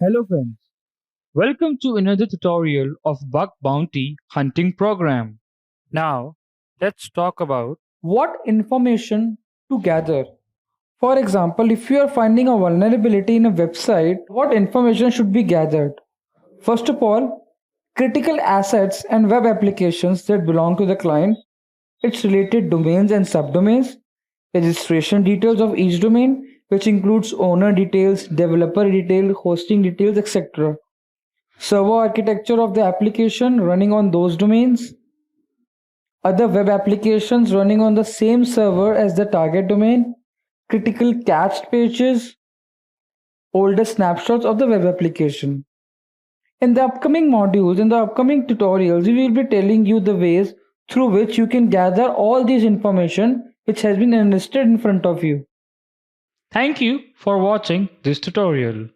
Hello friends, welcome to another tutorial of Bug Bounty Hunting Program. Now, let's talk about what information to gather. For example, if you are finding a vulnerability in a website, what information should be gathered? First of all, critical assets and web applications that belong to the client, its related domains and subdomains, registration details of each domain, which includes owner details, developer detail, hosting details, etc. Server architecture of the application running on those domains, other web applications running on the same server as the target domain, critical cached pages, older snapshots of the web application. In the upcoming modules, in the upcoming tutorials, we will be telling you the ways through which you can gather all this information which has been enlisted in front of you. Thank you for watching this tutorial.